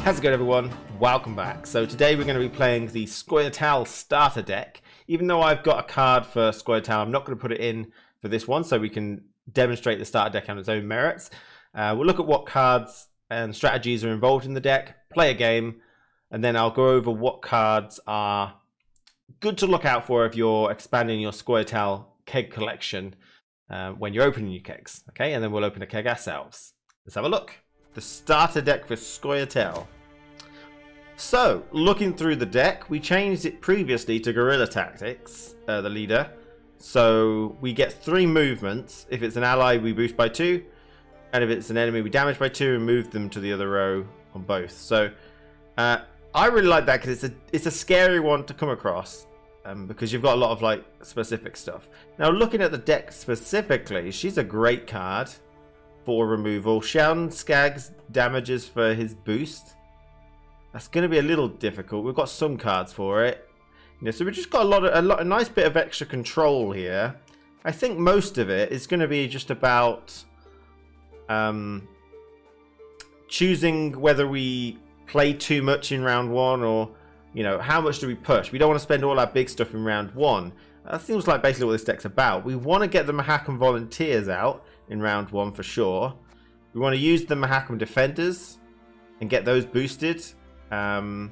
How's it going, everyone? Welcome back. So today we're going to be playing the Scoia'tael starter deck. Even though I've got a card for Scoia'tael, I'm not going to put it in for this one so we can demonstrate the starter deck on its own merits. We'll look at what cards and strategies are involved in the deck, play a game, and then I'll go over what cards are good to look out for if you're expanding your Scoia'tael keg collection when you're opening your kegs. Okay, and then we'll open a keg ourselves. Let's have a look. The starter deck for Scoia'tael. So, looking through the deck, we changed it previously to Guerrilla Tactics, the leader. So, we get 3 movements. If it's an ally, we boost by 2. And if it's an enemy, we damage by 2 and move them to the other row on both. So, I really like that because it's a scary one to come across. Because you've got a lot of like specific stuff. Now, looking at the deck specifically, she's a great card for removal. Sheldon Skaggs damages for his boost. That's going to be a little difficult. We've got some cards for it. So we've just got a nice bit of extra control here. I think most of it is going to be just about choosing whether we play too much in round 1 or, you know, how much do we push. We don't want to spend all our big stuff in round 1. That seems like basically what this deck's about. We want to get the Mahakam Volunteers out in round 1 for sure. We want to use the Mahakam Defenders and get those boosted. And,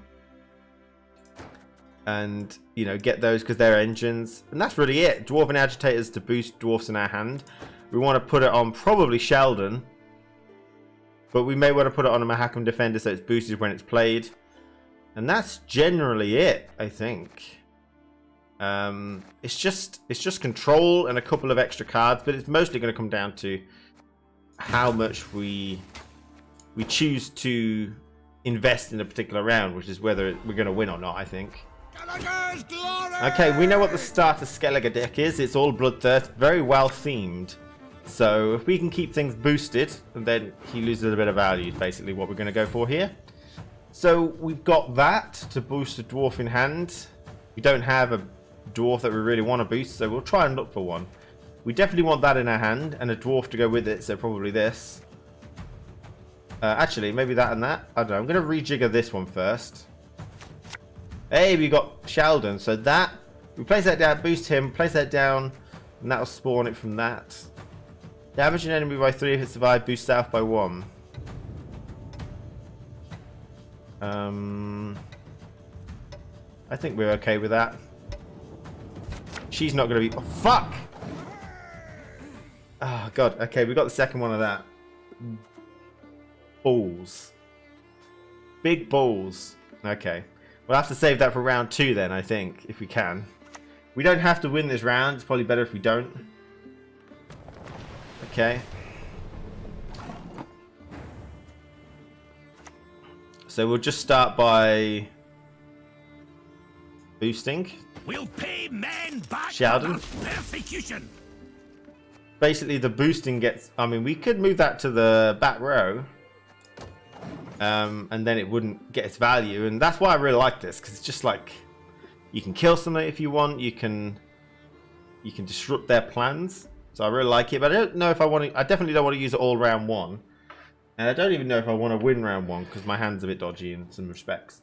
you know, get those because they're engines. And that's really it. Dwarven Agitators to boost dwarfs in our hand. We want to put it on probably Sheldon. But we may want to put it on a Mahakam Defender so it's boosted when it's played. And that's generally it, I think. It's just control and a couple of extra cards, but it's mostly going to come down to how much we choose to invest in a particular round, which is whether we're going to win or not, I think. Okay, we know what the starter Skellige deck is. It's all Bloodthirst, very well themed. So if we can keep things boosted, then he loses a bit of value, is basically what we're going to go for here. So we've got that to boost a dwarf in hand. We don't have a dwarf that we really want to boost, so we'll try and look for one. We definitely want that in our hand and a dwarf to go with it, so probably this. Actually, maybe that and that. I don't know. I'm going to rejigger this one first. Hey, we got Sheldon. So that, we place that down, boost him, place that down, and that'll spawn it from that. Damage an enemy by 3 if it survives, boost south by 1. I think we're okay with that. She's not going to be... Oh, fuck! Oh, God. Okay, we got the second one of that. Balls. Big balls. Okay. We'll have to save that for round 2 then, I think, if we can. We don't have to win this round. It's probably better if we don't. Okay. So we'll just start by boosting. We'll pay men back Sheldon. for persecution. Basically, the boosting gets. I mean, we could move that to the back row, and then it wouldn't get its value. And that's why I really like this, because it's just like you can kill somebody if you want. You can disrupt their plans. So I really like it, but I don't know if I want to. I definitely don't want to use it all round 1. And I don't even know if I want to win round 1 because my hand's a bit dodgy in some respects.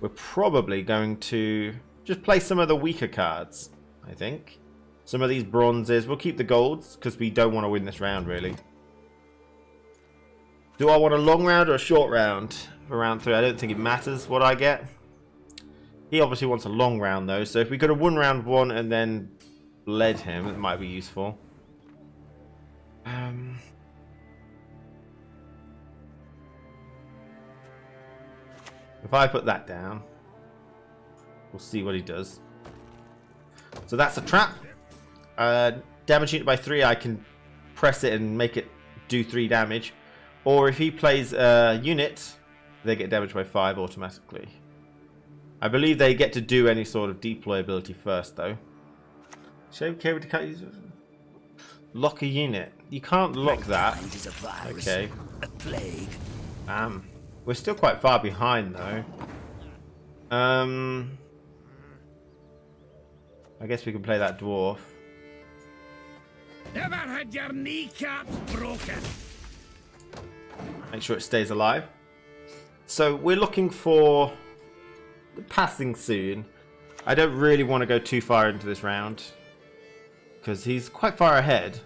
We're probably going to just play some of the weaker cards, I think. Some of these bronzes. We'll keep the golds because we don't want to win this round, really. Do I want a long round or a short round for round 3? I don't think it matters what I get. He obviously wants a long round, though. So if we could have won round 1 and then led him, it might be useful. If I put that down, we'll see what he does. So that's a trap. Damaging it by 3, I can press it and make it do 3 damage. Or if he plays a unit, they get damaged by 5 automatically. I believe they get to do any sort of deployability first, though. Lock a unit. You can't lock that. Okay. A plague. We're still quite far behind, though. I guess we can play that dwarf. Never had your kneecaps broken. Make sure it stays alive. So we're looking for passing soon. I don't really want to go too far into this round because he's quite far ahead.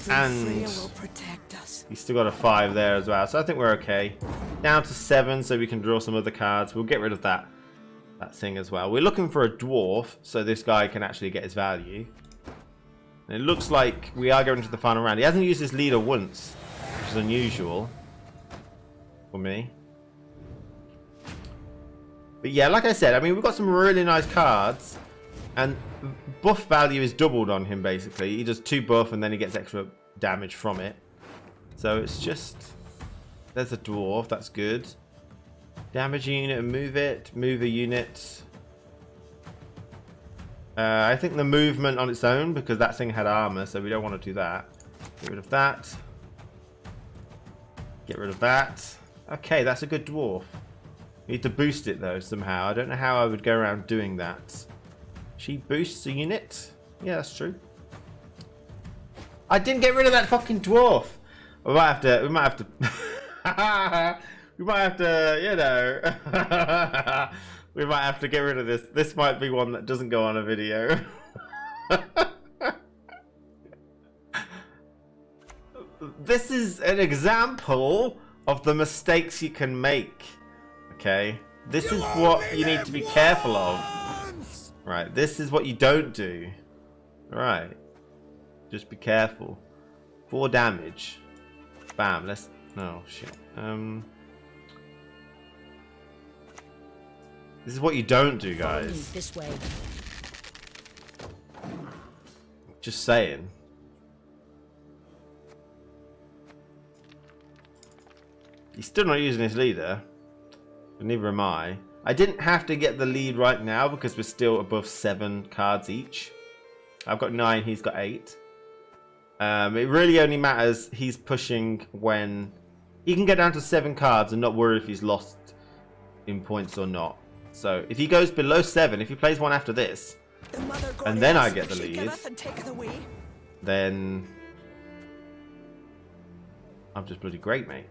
And will protect us. he's still got a 5 there as well, so I think we're okay. Down to 7 so we can draw some other cards. We'll get rid of that thing as well. We're looking for a dwarf so this guy can actually get his value. And it looks like we are going to the final round. He hasn't used his leader once, which is unusual for me. But yeah, like I said, I mean, we've got some really nice cards. And buff value is doubled on him, basically. He does 2 buff and then he gets extra damage from it. So it's just... There's a dwarf, that's good. Damage a unit and move it. Move a unit. I think the movement on its own, because that thing had armor, so we don't want to do that. Get rid of that. Get rid of that. Okay, that's a good dwarf. Need to boost it though, somehow. I don't know how I would go around doing that. She boosts a unit. Yeah, that's true. I didn't get rid of that fucking dwarf. We might have to, we might have to, you know, we might have to get rid of this. This might be one that doesn't go on a video. This is an example of the mistakes you can make. Okay? This is what you need to be careful of. Right, this is what you don't do. Right. Just be careful. 4 damage. Bam, let's... Oh, shit. This is what you don't do, guys. This way. Just saying. He's still not using his leader. But neither am I. I didn't have to get the lead right now because we're still above 7 cards each. I've got 9, he's got 8. It really only matters he's pushing when... He can get down to 7 cards and not worry if he's lost in points or not. So if he goes below 7, if he plays one after this, and then I get the lead, then I'm just bloody great, mate.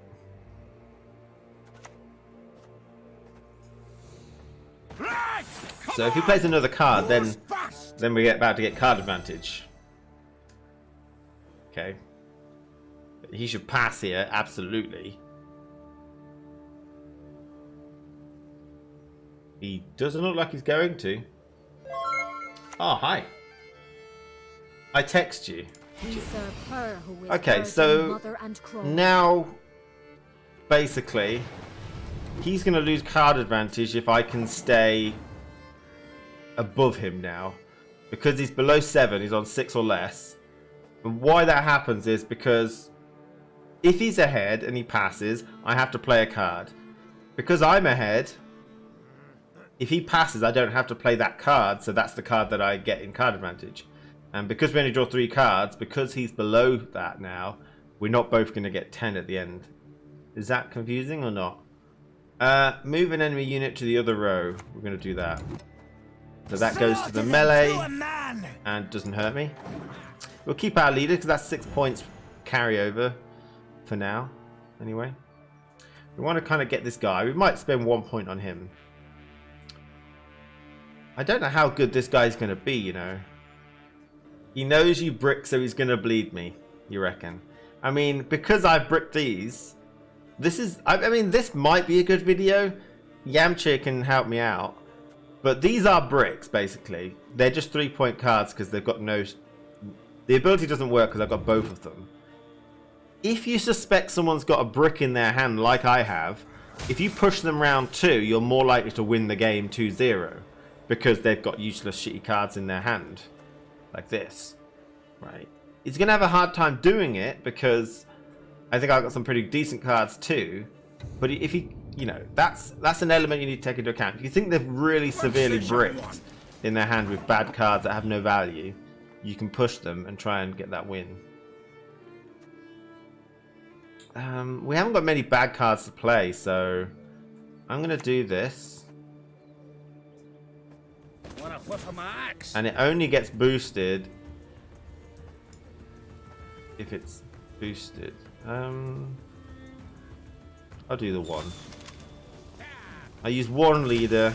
So if he plays another card, then we're about to get card advantage. Okay. He should pass here, absolutely. He doesn't look like he's going to. Oh, hi. I text you. Okay, so now, basically, he's going to lose card advantage if I can stay above him now. Because he's below 7, he's on 6 or less. And why that happens is because if he's ahead and he passes, I have to play a card. Because I'm ahead, if he passes, I don't have to play that card, so that's the card that I get in card advantage. And because we only draw 3 cards, because he's below that now, we're not both going to get 10 at the end. Is that confusing or not? Move an enemy unit to the other row. We're going to do that. So that goes to the melee and doesn't hurt me. We'll keep our leader because that's 6 points carryover for now. Anyway, we want to kind of get this guy. We might spend 1 point on him. I don't know how good this guy's going to be, you know. He knows you brick, so he's going to bleed me, you reckon? I mean, because I've bricked these, this is... I mean, this might be a good video. Yamcha can help me out. But these are bricks, basically. They're just 3-point cards because they've got no... The ability doesn't work because I've got both of them. If you suspect someone's got a brick in their hand like I have, if you push them round 2, you're more likely to win the game 2-0. Because they've got useless shitty cards in their hand. Like this. Right. He's going to have a hard time doing it because I think I've got some pretty decent cards too. But if he, you know, that's an element you need to take into account. If you think they've really severely bricked in their hand with bad cards that have no value, you can push them and try and get that win. We haven't got many bad cards to play, so I'm going to do this. And it only gets boosted if it's boosted. I'll do the 1. I use one leader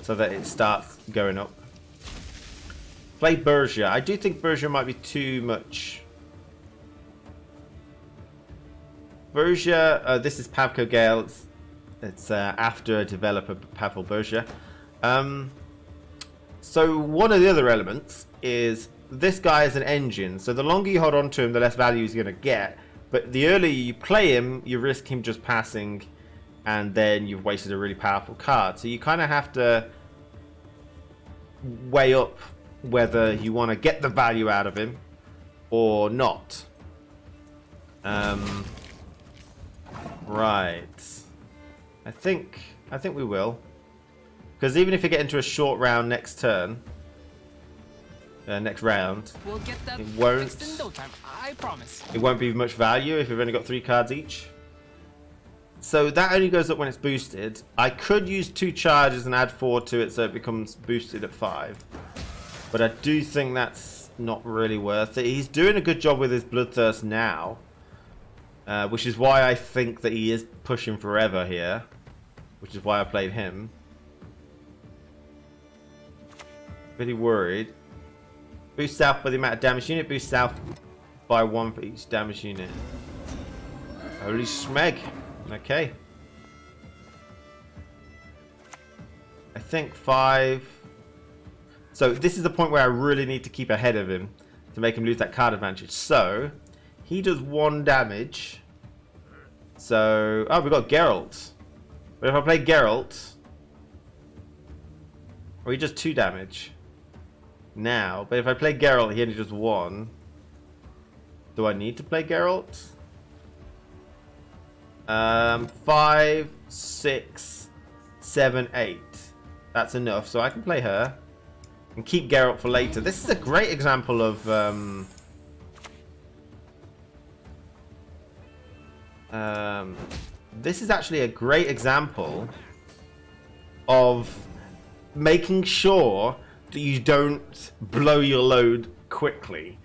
so that it starts going up. Play Bergia. I do think Bergia might be too much. Bergia, this is Pavko Gale. It's after a developer, Pavel Bergia. So one of the other elements is this guy is an engine. So the longer you hold on to him, the less value he's going to get. But the earlier you play him, you risk him just passing, and then you've wasted a really powerful card. So you kind of have to weigh up whether you want to get the value out of him or not. Right. I think we will. Because even if you get into a short round next turn, next round, We'll get that it won't. fixed in no time, I promise. It won't be much value if you've only got 3 cards each. So that only goes up when it's boosted. I could use 2 charges and add 4 to it so it becomes boosted at 5. But I do think that's not really worth it. He's doing a good job with his Bloodthirst now. Which is why I think that he is pushing forever here. Which is why I played him. Pretty worried. Boost south by the amount of damage unit. Boost south by 1 for each damage unit. Holy smeg. Okay. I think 5. So this is the point where I really need to keep ahead of him to make him lose that card advantage. So he does 1 damage. So oh, we got Geralt. But if I play Geralt, or he does 2 damage now. But if I play Geralt, he only does 1. Do I need to play Geralt? 5, 6, 7, 8. That's enough. So I can play her and keep Geralt for later. This is a great example of this is actually a great example of making sure that you don't blow your load quickly.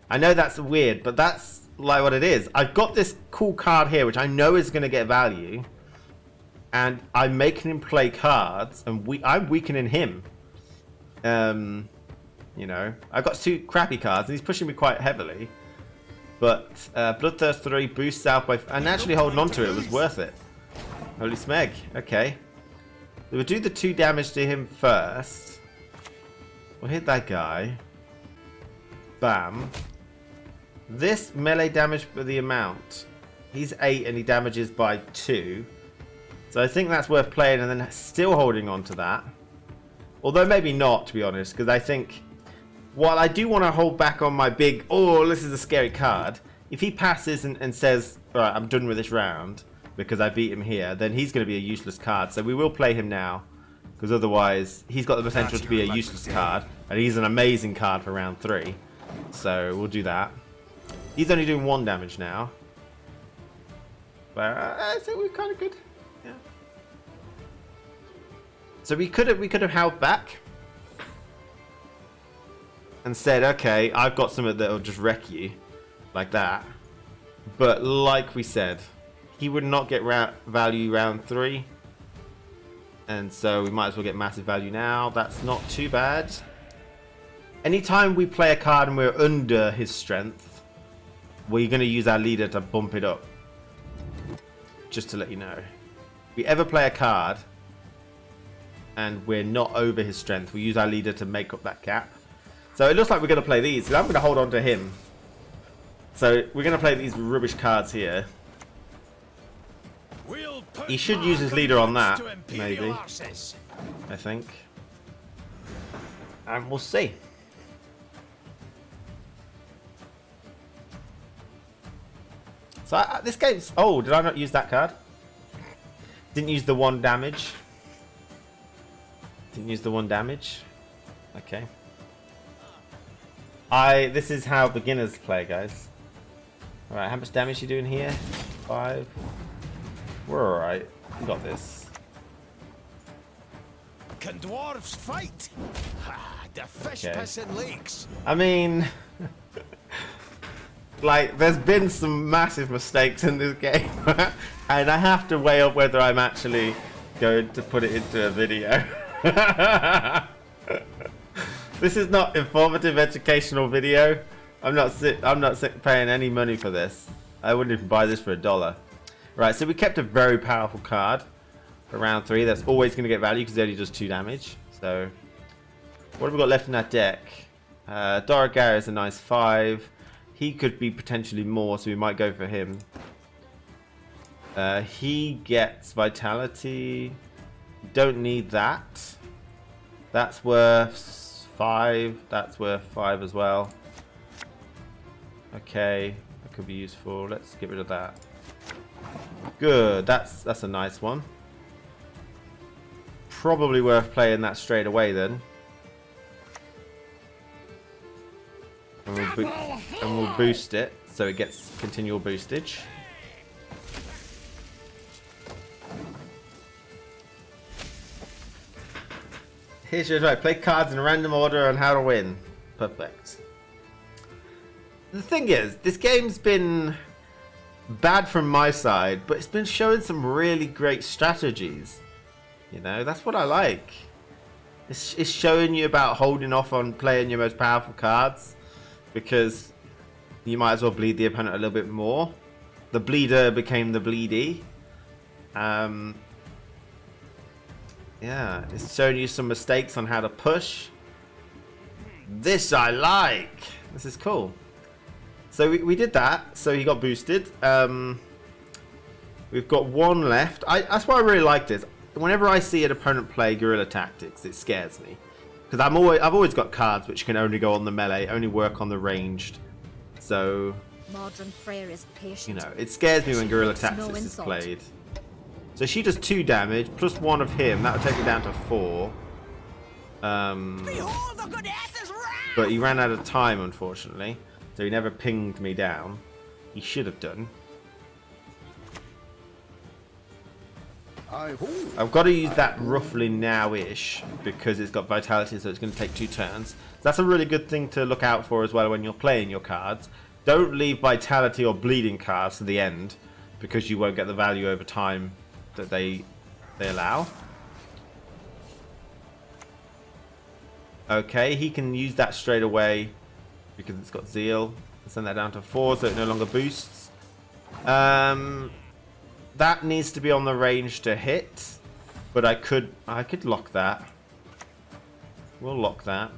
I know that's weird, but that's like what it is. I've got this cool card here which I know is going to get value, and I'm making him play cards, and I'm weakening him. You know, I've got 2 crappy cards and he's pushing me quite heavily, but Bloodthirst 3 boosts south by, and actually holding on to it was worth it. Holy smeg. Okay, we'll do the 2 damage to him first. We'll hit that guy. Bam. This melee damage for the amount. He's 8 and he damages by 2. So I think that's worth playing and then still holding on to that. Although maybe not, to be honest, because I think while I do want to hold back on my big, oh, this is a scary card, if he passes and says, alright, I'm done with this round because I beat him here, then he's going to be a useless card. So we will play him now, because otherwise he's got the potential to be a useless card, and he's an amazing card for round 3. So we'll do that. He's only doing 1 damage now. But I think we're kind of good. Yeah. So we could have held back and said, okay, I've got something that'll just wreck you, like that. But like we said, he would not get value round 3, and so we might as well get massive value now. That's not too bad. Anytime we play a card and we're under his strength, we're going to use our leader to bump it up. Just to let you know. If we ever play a card and we're not over his strength, we use our leader to make up that gap. So it looks like we're going to play these. So I'm going to hold on to him. So we're going to play these rubbish cards here. He should use his leader on that, maybe. I think. And we'll see. So this game's... Oh, did I not use that card? Didn't use the 1 damage. Didn't use the 1 damage. Okay. This is how beginners play, guys. Alright, how much damage you doing here? 5. We're alright. We got this. Can dwarves fight? The fish pissing lakes. I mean... like, there's been some massive mistakes in this game. And I have to weigh up whether I'm actually going to put it into a video. This is not informative, educational video. I'm not paying any money for this. I wouldn't even buy this for $1. Right, so we kept a very powerful card for round 3. That's always going to get value because it only does 2 damage. So, what have we got left in that deck? Dorogar is a nice 5. He could be potentially more, so we might go for him. He gets vitality. Don't need that. That's worth 5. That's worth 5 as well. Okay, that could be useful. Let's get rid of that. Good. That's a nice one. Probably worth playing that straight away then. And we'll boost it so it gets continual boostage. Here's your advice. Play cards in random order on how to win. Perfect. The thing is, this game's been bad from my side, but it's been showing some really great strategies. You know, that's what I like. It's showing you about holding off on playing your most powerful cards, because you might as well bleed the opponent a little bit more. The bleeder became the bleedy. Yeah, it's showing you some mistakes on how to push. This I like. This is cool. So we did that. So he got boosted. We've got 1 left. That's why I really like this. Whenever I see an opponent play guerrilla tactics, it scares me. Because I've always got cards which can only go on the melee, only work on the ranged. So, Modern Freyr is patient. you know, it scares me when guerrilla tactics is played. So she does 2 damage, plus 1 of him. That would take it down to 4. But he ran out of time, unfortunately. So he never pinged me down. He should have done. I've got to use that roughly now-ish, because it's got vitality, so it's going to take 2 turns. So that's a really good thing to look out for as well when you're playing your cards. Don't leave vitality or bleeding cards to the end, because you won't get the value over time that they allow. Okay, he can use that straight away because it's got Zeal. I'll send that down to 4 so it no longer boosts. That needs to be on the range to hit, but I could lock that. We'll lock that,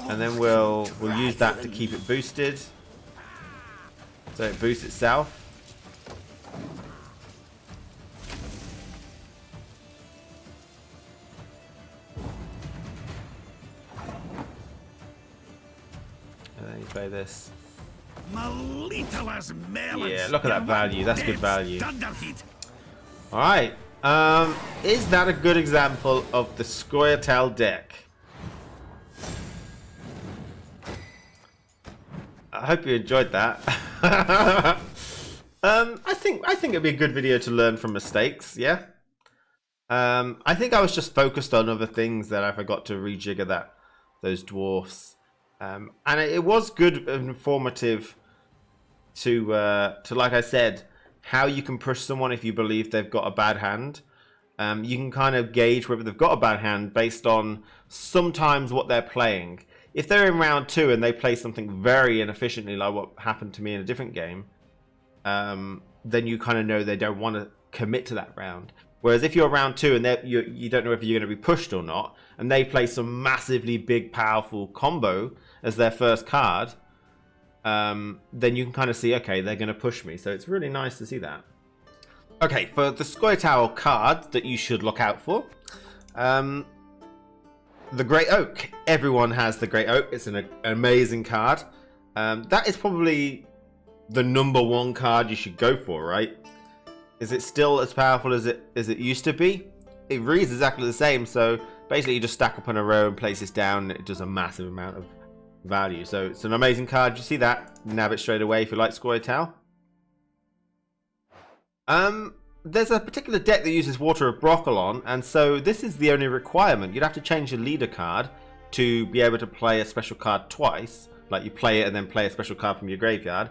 and then we'll use that to keep it boosted, so it boosts itself. And then you play this. Yeah, look at that value. That's good value. Alright. Is that a good example of the Scoia'tael deck? I hope you enjoyed that. I think it'd be a good video to learn from mistakes, yeah? I think I was just focused on other things that I forgot to rejigger those dwarfs. And it was good and informative to like I said, how you can push someone if you believe they've got a bad hand. You can kind of gauge whether they've got a bad hand based on sometimes what they're playing. If they're in round 2 and they play something very inefficiently, like what happened to me in a different game, then you kind of know they don't want to commit to that round. Whereas if you're round 2 and you don't know if you're going to be pushed or not, and they play some massively big, powerful combo as their first card, then you can kind of see, okay, they're going to push me. So it's really nice to see that. Okay, for the Scoia'tael card that you should look out for, the Great Oak. Everyone has the Great Oak. It's an amazing card. That is probably the #1 card you should go for, right? Is it still as powerful as it used to be? It reads exactly the same, so basically you just stack up in a row and place this down, and it does a massive amount of value. So it's an amazing card. You see that? Nab it straight away if you like Scoia'tael. There's a particular deck that uses Water of Broccolon, and so this is the only requirement. You'd have to change your leader card to be able to play a special card twice. Like you play it and then play a special card from your graveyard.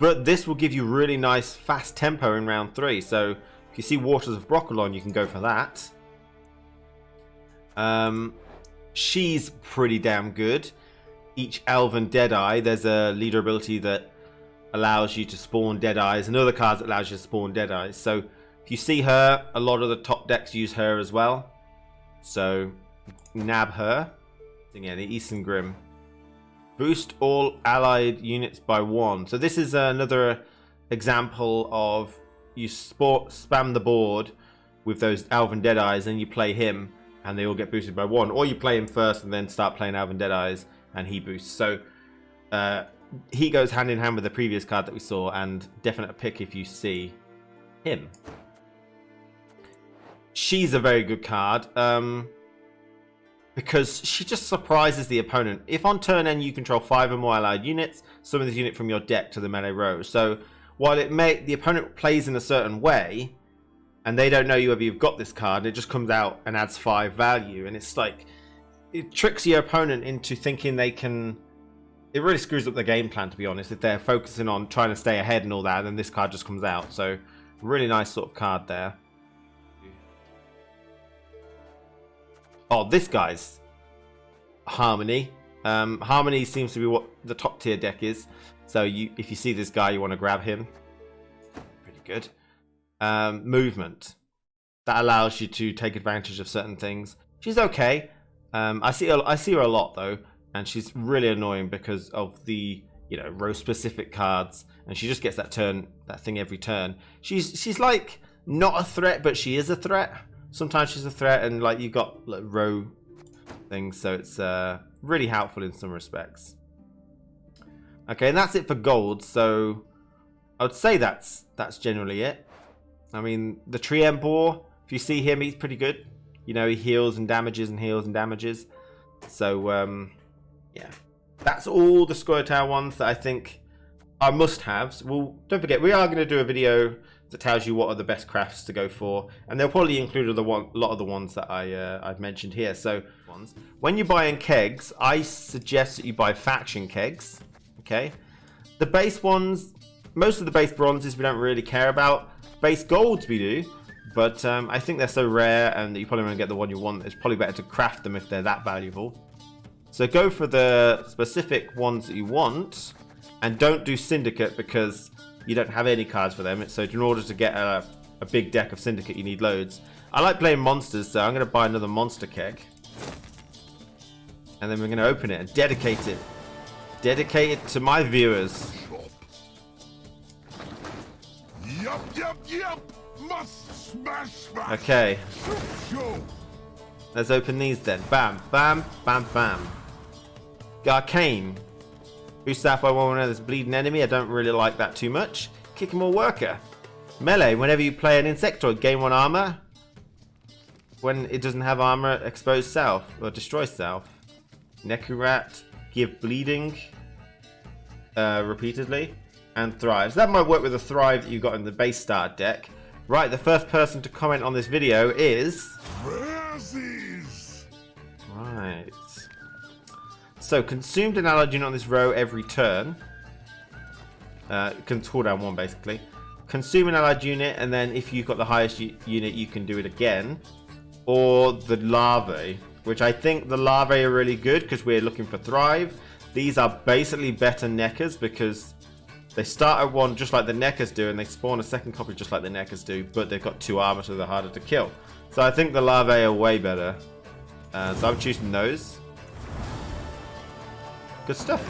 But this will give you really nice fast tempo in round 3. So If you see Waters of Broccolon, you can go for that. She's pretty damn good. Each Elven Deadeye, there's a leader ability that allows you to spawn Deadeyes, and other cards that allows you to spawn Deadeyes. So if you see her, a lot of the top decks use her as well. So nab her. Yeah, the Eastern Grim. Boost all allied units by 1. So this is another example of you spam the board with those Elven Deadeyes, and you play him, and they all get boosted by 1. Or you play him first and then start playing Elven Deadeyes, and he boosts. So he goes hand in hand with the previous card that we saw, and definite pick if you see him. She's a very good card. Because she just surprises the opponent. If on turn end you control 5 or more allied units, summon this unit from your deck to the melee row. So while the opponent plays in a certain way, and they don't know whether you've got this card, it just comes out and adds 5 value, and it's like it tricks your opponent into thinking they can. It really screws up the game plan, to be honest. If they're focusing on trying to stay ahead and all that, then this card just comes out. So really nice sort of card there. Oh, this guy's Harmony. Harmony seems to be what the top tier deck is. So if you see this guy, you want to grab him. Pretty good. Movement. That allows you to take advantage of certain things. She's okay. I see her a lot though, and she's really annoying because of the row specific cards, and she just gets that thing every turn. She's like not a threat, but she is a threat. Sometimes she's a threat, and like you've got like row things, so it's really helpful in some respects. Okay, and that's it for gold. So I would say that's generally it. I mean, the Triembor, if you see him, he's pretty good. He heals and damages and heals and damages. So yeah, that's all the Scoia'tael ones that I think are must-haves. Well, don't forget, we are going to do a video that tells you what are the best crafts to go for, and they'll probably include a lot of the ones that I've mentioned here. So when you buy in kegs, I suggest that you buy faction kegs. Okay, the base ones, most of the base bronzes we don't really care about. Base golds we do, but I think they're so rare and you probably won't get the one you want. It's probably better to craft them if they're that valuable. So go for the specific ones that you want, and don't do Syndicate because you don't have any cards for them. So in order to get a big deck of Syndicate, you need loads. I like playing monsters, so I'm going to buy another monster keg. And then we're going to open it and dedicate it. Dedicate it to my viewers. Yup. Must smash. Okay. Let's open these then. Bam, bam, bam, bam. Arcane. Boost staff by 1 when there's a bleeding enemy. I don't really like that too much. Kick him or worker. Melee. Whenever you play an insectoid, gain 1 armor. When it doesn't have armor, expose self or destroy self. Necurat. Give bleeding repeatedly. And thrives. That might work with the thrive that you got in the base start deck. Right, the first person to comment on this video is right. So consumed an allied unit on this row every turn. Can call down 1 basically. Consume an allied unit, and then if you've got the highest unit, you can do it again. Or the larvae, which I think the larvae are really good because we're looking for thrive. These are basically better Neckers because they start at 1 just like the Neckers do, and they spawn a second copy just like the Neckers do, but they've got 2 armor, so they're harder to kill. So I think the larvae are way better. So I'm choosing those. Good stuff.